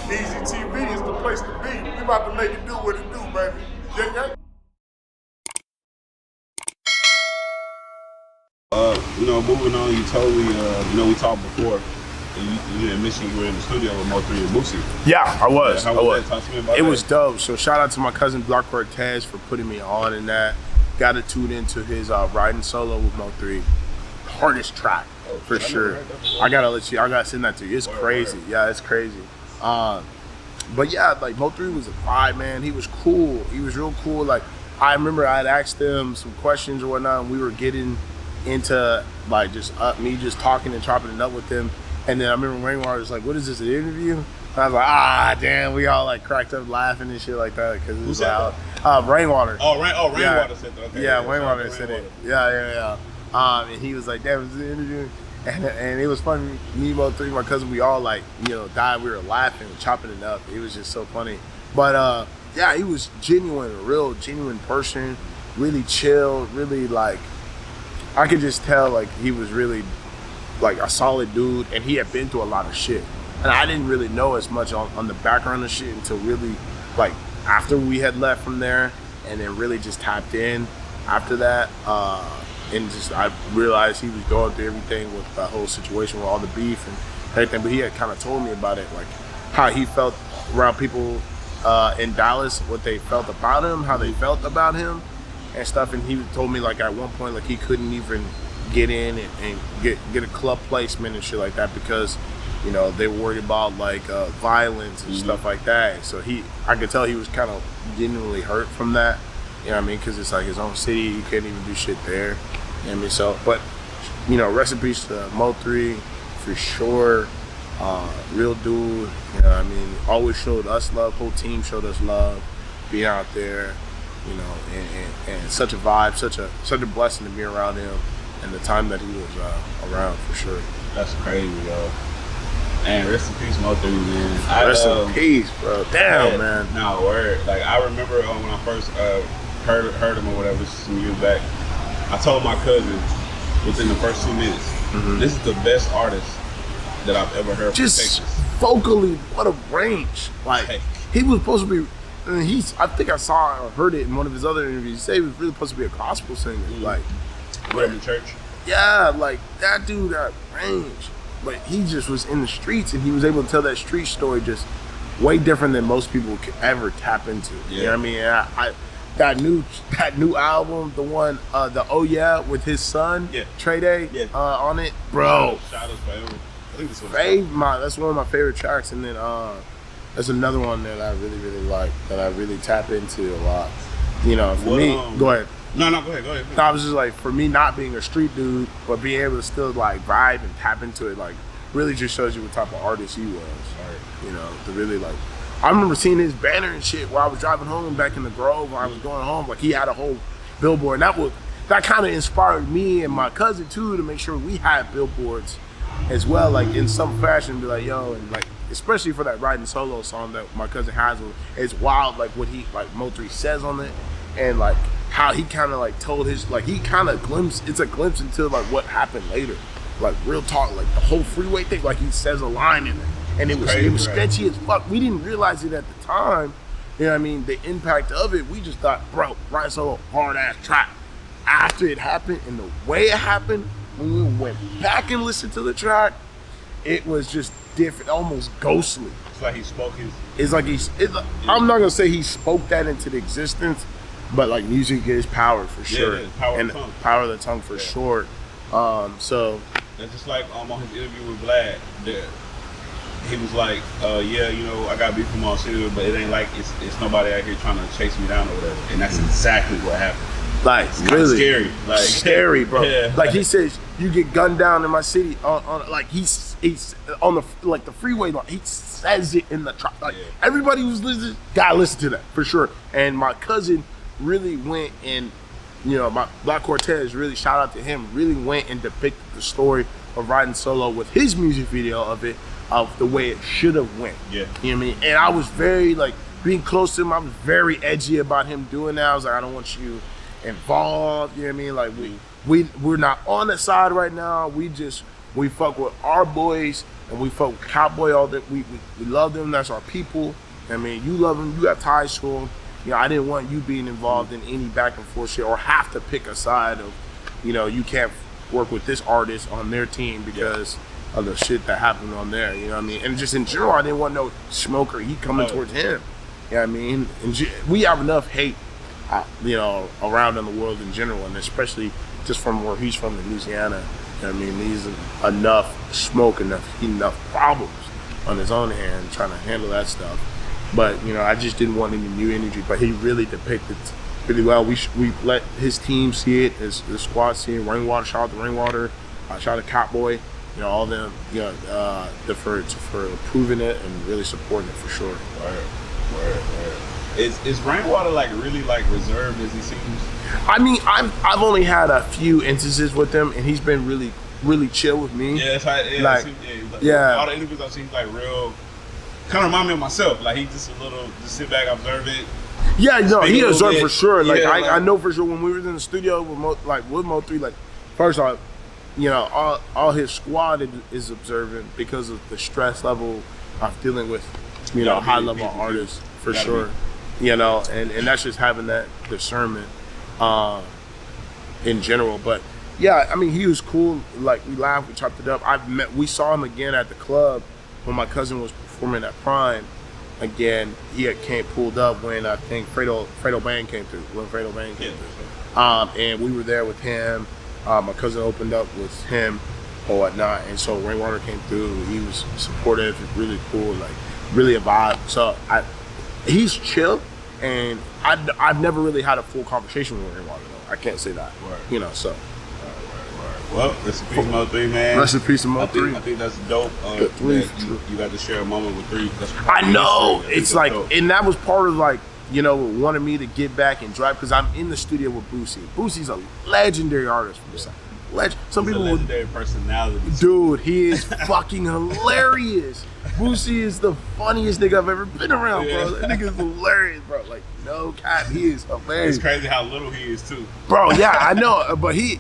Easy TV is the place to be. We about to make it do what it do, baby. Yeah. Moving on, you told me, we talked before, and you didn't mention you were in the studio with MO3 and Boosie. Yeah, I was. How was that? Talk to me about it that. was dope. So shout out to my cousin Block Cortez for putting me on in that. Got to tune into his riding solo with MO3. Hardest track for sure. I gotta send that to you. It's crazy. Yeah, it's crazy. But yeah, like Mo3 was a vibe, man. He was cool. He was real cool. Like I remember I had asked him some questions or whatnot, and we were getting into like me just talking and chopping it up with him. And then I remember Rainwater was like, "What is this, an interview?" And I was like, damn, we all like cracked up laughing and shit like that because it was loud. Rainwater. Rainwater said that. Okay, yeah, Rainwater said it. Yeah. And he was like, "Damn, is this an interview?" And it was funny. Me, Mo3, my cousin, we all like, died. We were laughing, chopping it up. It was just so funny. But yeah, he was genuine, a real genuine person. Really chill. Really like, I could just tell like he was really like a solid dude, and he had been through a lot of shit. And I didn't really know as much on the background of shit until really like after we had left from there, and then really just tapped in after that. And just I realized he was going through everything with the whole situation with all the beef and everything. But he had kind of told me about it, like how he felt around people in Dallas, what they felt about him, how they felt about him and stuff. And he told me like at one point like he couldn't even get in and get a club placement and shit like that because they were worried about like violence and stuff like that. So I could tell he was kind of genuinely hurt from that. You know what I mean? Because it's like his own city, you can't even do shit there. You know what I mean? So, but, rest in peace to Mo3 for sure. Real dude, you know what I mean? Always showed us love, whole team showed us love, being out there, and such a vibe, such a blessing to be around him and the time that he was around for sure. That's crazy, yo. And rest in peace, Mo3, man. Rest in peace, bro. Damn, man. No, word. Like, I remember when I first heard him or whatever, this is some years back, I told my cousin within the first 2 minutes, this is the best artist that I've ever heard from Just Texas. Vocally, what a range. Like, he was supposed to be, I think I saw or heard it in one of his other interviews, he said he was really supposed to be a gospel singer. Like, Grew up in church. Yeah, like, that dude got range. But he just was in the streets, and he was able to tell that street story just way different than most people could ever tap into. Yeah. You know what I mean? And that new album, the one, the Oh Yeah with his son, Trey Day, on it, bro. Shadows Forever. I think this one. That's one of my favorite tracks, and then there's another one that I really, really like that I really tap into a lot. For me, go ahead. No, go ahead. No, I was just like, for me not being a street dude, but being able to still like vibe and tap into it, like really just shows you what type of artist he was. Right. To really like, I remember seeing his banner and shit while I was driving home back in the Grove when I was going home. Like he had a whole billboard, and that kind of inspired me and my cousin too to make sure we had billboards as well, like in some fashion, be like, yo, and like especially for that riding solo song that my cousin has, it's wild, like what he like Mo3 says on it, and like how he kind of like told his, like he kind of it's a glimpse into like what happened later, like real talk, like the whole freeway thing, like he says a line in it, and it was sketchy as fuck. We didn't realize it at the time, you know what I mean, the impact of it. We just thought, bro, riding solo, hard ass track. After it happened and the way it happened, when we went back and listened to the track, it was just different, almost ghostly. It's like he spoke his... I'm not gonna say he spoke that into the existence, but like music is power for sure. Yeah, power and of the tongue. Power of the tongue for sure. So that's just like on his interview with Vlad, he was like, I got beef from all city, but it ain't like it's nobody out here trying to chase me down or whatever. And that's exactly what happened. Like, it's really scary. Like scary, bro. Yeah. Like he says, you get gunned down in my city on like he's on the like the freeway. Like he says it in the truck. Like everybody who's listening, gotta listen to that for sure. And my cousin really went and, my Black Cortez, really shout out to him, really went and depicted the story of riding solo with his music video of it, of the way it should have went. Yeah. You know what I mean? And I was very like being close to him. I was very edgy about him doing that. I was like, I don't want you involved, you know what I mean? Like we're not on the side right now. We just We fuck with our boys, and we fuck with Cowboy all that. We love them. That's our people. I mean, you love them. You got ties to them. You know, I didn't want you being involved in any back and forth shit or have to pick a side of, you know, you can't work with this artist on their team because of the shit that happened on there. You know what I mean? And just in general, I didn't want no smoke or heat coming towards him. You know what I mean? And we have enough hate, you know, around in the world in general, and especially just from where he's from in Louisiana. You know what I mean? He's enough smoke, enough problems on his own hand trying to handle that stuff. But, you know, I just didn't want any new energy. But he really depicted really well. We let his team see it, his squad see it. Rainwater, shout out to Rainwater, shout out to Cowboy, you know, all them, you know, for approving it and really supporting it for sure. Word. Is Rainwater like really like reserved as he seems? I mean, I've only had a few instances with him, and he's been really chill with me. Yeah, that's how. Yeah, like, all the interviews I've seen, like real. Kind of remind me of myself. Like he just just sit back, observe it. Yeah, no, he observed for sure. Like yeah, I know for sure when we was in the studio with MO3, like first off, you know, all his squad is observant because of the stress level of dealing with, you know, high level artists for sure. You know, and that's just having that discernment in general. But yeah, I mean, he was cool. Like we laughed, we chopped it up. We saw him again at the club when my cousin was performing at Prime. Again, he had pulled up when I think Fredo Bang came through. And we were there with him. My cousin opened up with him or whatnot, and so Rainwater came through. He was supportive, really cool, like really a vibe. So he's chill, and I've never really had a full conversation with Rainwater though. I can't say that, you know. So. Well, rest in peace, MO3, man. Rest in peace, MO3. I think that's dope. You got to share a moment with 3. I know. It's like, dope. And that was part of like, you know, wanting me to get back and drive because I'm in the studio with Boosie. Boosie's a legendary artist from the South. Some people legendary personality. Dude, he is fucking hilarious. Boosie is the funniest nigga I've ever been around, bro. That nigga is hilarious, bro. Like, no cap, he is hilarious. It's crazy how little he is too. Bro, yeah, I know. But he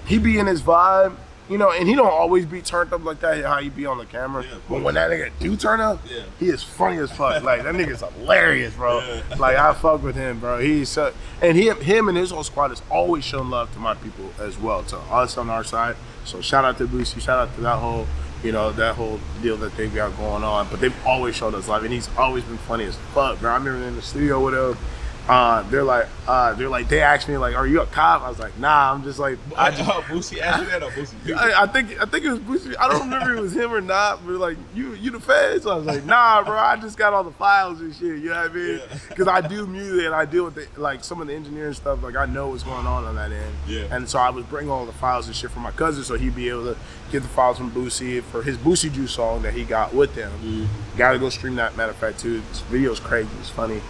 be in his vibe, you know, and he don't always be turned up like that, how he be on the camera. Yeah, but when that nigga do turn up, he is funny as fuck. Like, that nigga's hilarious, bro. Yeah. Like, I fuck with him, bro. He's so, and him and his whole squad has always shown love to my people as well, to us on our side. So shout out to Boosie, shout out to that whole, you know, that whole deal that they've got going on. But they've always showed us love, and he's always been funny as fuck, bro. I remember in the studio with him. They asked me like, "Are you a cop?" I was like, "Nah, I'm just like." Boosie asked you that or Boosie? I think it was Boosie. I don't remember if it was him or not. But like, you the feds? So I was like, "Nah, bro. I just got all the files and shit." You know what I mean? Because I do music and I deal with like some of the engineering stuff. Like I know what's going on that end. Yeah. And so I was bringing all the files and shit from my cousin, so he'd be able to get the files from Boosie for his Boosie Juice song that he got with him. Gotta go stream that. Matter of fact, too. This video's crazy. It's funny.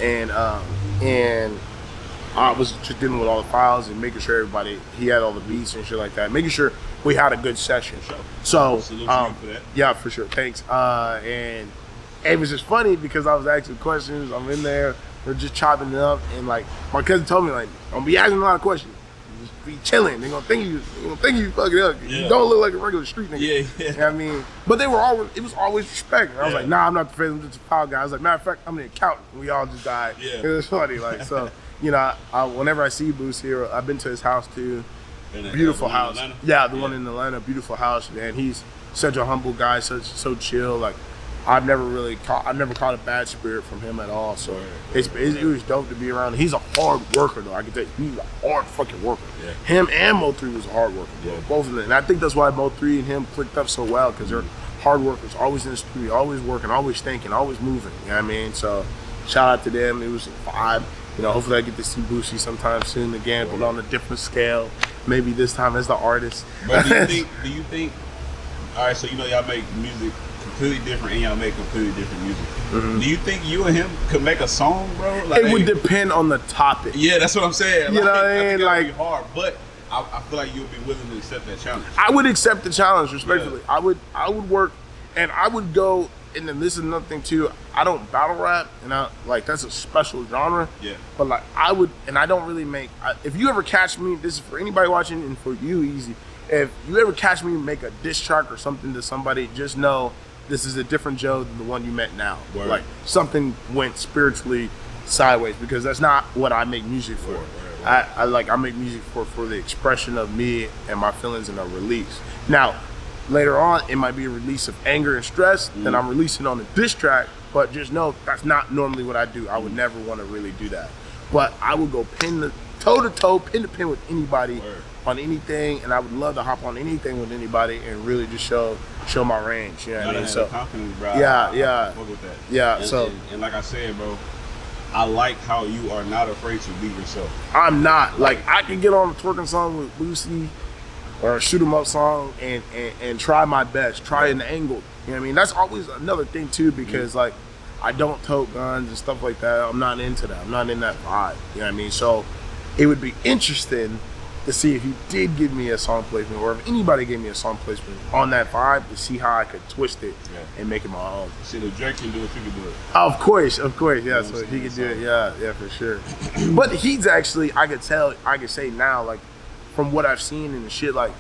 And I was just dealing with all the files and making sure he had all the beats and shit like that, making sure we had a good session. So, for that. Yeah, for sure. Thanks. And it was just funny because I was asking questions. I'm in there, we're just chopping it up, and like my cousin told me, like, I'm be asking a lot of questions. Just be chilling. They're gonna think you fucking up. Yeah. You don't look like a regular street nigga. Yeah. You know what I mean? But it was always respect. And I was like, nah, I'm not the feds, I'm just a file guy. I was like, matter of fact, I'm the accountant. We all just died. Yeah. It was funny, like, so, you know, whenever I see Boosie, I've been to his house too. Beautiful house. Yeah, the one in Atlanta, beautiful house, and he's such a humble guy, so chill. Like, I've never caught a bad spirit from him at all. So it was dope to be around. He's a hard worker though. I can tell you, he's a hard fucking worker. Yeah. Him and MO3 was a hard worker, bro. Both of them. And I think that's why MO3 and him clicked up so well, because they're hard workers, always in the studio, always working, always thinking, always moving. You know what I mean? So shout out to them. It was a vibe. You know, hopefully I get to see Boosie sometime soon again, but on a different scale. Maybe this time as the artist. But do you think? All right, so you know y'all make music completely different and y'all make completely different music. Mm-hmm. Do you think you and him could make a song, bro? Like, it would depend on the topic. Yeah, that's what I'm saying. You know what I mean? I think like, it'd be hard, but I feel like you'll be willing to accept that challenge. I would accept the challenge, respectfully. Yeah. I would work, and I would go. And then this is another thing too. I don't battle rap, and that's a special genre. Yeah. But like I would, and I don't really make. If you ever catch me, this is for anybody watching, and for you, Easy. if you ever catch me make a diss track or something to somebody, just know this is a different Joe than the one you met now. Word. Like something went spiritually sideways, because that's not what I make music for. I make music for the expression of me and my feelings and a release. Now, later on, it might be a release of anger and stress that I'm releasing on a diss track, but just know that's not normally what I do. I would never want to really do that. But I would go toe to toe, pin to pin with anybody on anything, and I would love to hop on anything with anybody and really just show my range. You know what I mean? So confidence, bro. Yeah. I fuck with that. Yeah. And like I said, bro, I like how you are not afraid to be yourself. I'm not. Like, I can get on a twerking song with Boosie or a shoot 'em up song and try my best, try an angle. You know what I mean? That's always another thing too, because like I don't tote guns and stuff like that. I'm not into that. I'm not in that vibe. You know what I mean? So it would be interesting to see if you did give me a song placement, or if anybody gave me a song placement on that vibe, to see how I could twist it and make it my own. See, if Drake can do it, you can do it. Of course, yeah. So he could do it, yeah, for sure. But he's actually, I could say now, like from what I've seen and the shit like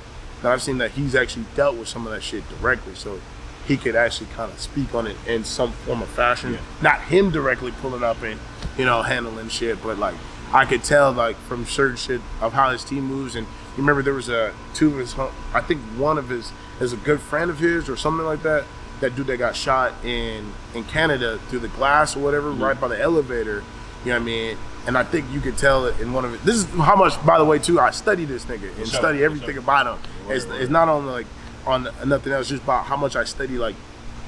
that I've seen, that he's actually dealt with some of that shit directly. So he could actually kind of speak on it in some form of fashion. Yeah. Not him directly pulling up and, handling shit, but like I could tell like from certain shit of how his team moves. And you remember there was two of his, I think one of his is a good friend of his or something like that. That dude that got shot in Canada through the glass or whatever, right by the elevator. You know what I mean? And I think you could tell it in one of it. This is how much, by the way, too, I study this nigga and study everything about him. It's not only like on nothing else, just about how much I study like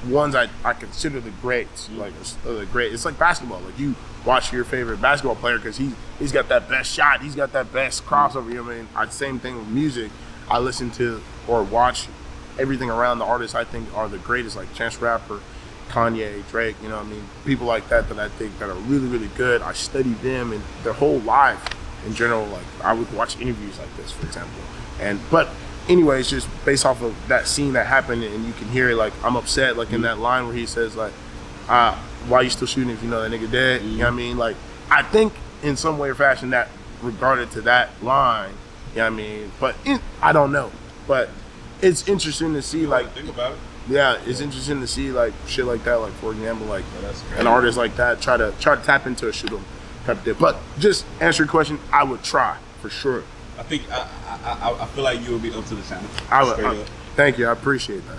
ones I consider the greats, like the great. It's like basketball. Like you watch your favorite basketball player because he's got that best shot, he's got that best crossover. You know what I mean? Same thing with music. I listen to or watch everything around the artists I think are the greatest, like Chance Rapper, Kanye, Drake. You know what I mean? People like that I think that are really, really good. I study them and their whole life in general. Like I would watch interviews like this, for example. But anyways, just based off of that scene that happened, and you can hear it, like I'm upset, like in that line where he says like, why you still shooting if you know that nigga dead? You know what I mean? Like I think in some way or fashion that regarded to that line, you know what I mean? But I don't know. But it's interesting to see, like, think about it. Yeah, it's interesting to see like shit like that. Like for example, like an artist like that try to tap into a shoot 'em type of thing. But just answer your question, I would try for sure. I think I feel like you would be up to the challenge. I would. Thank you. I appreciate that.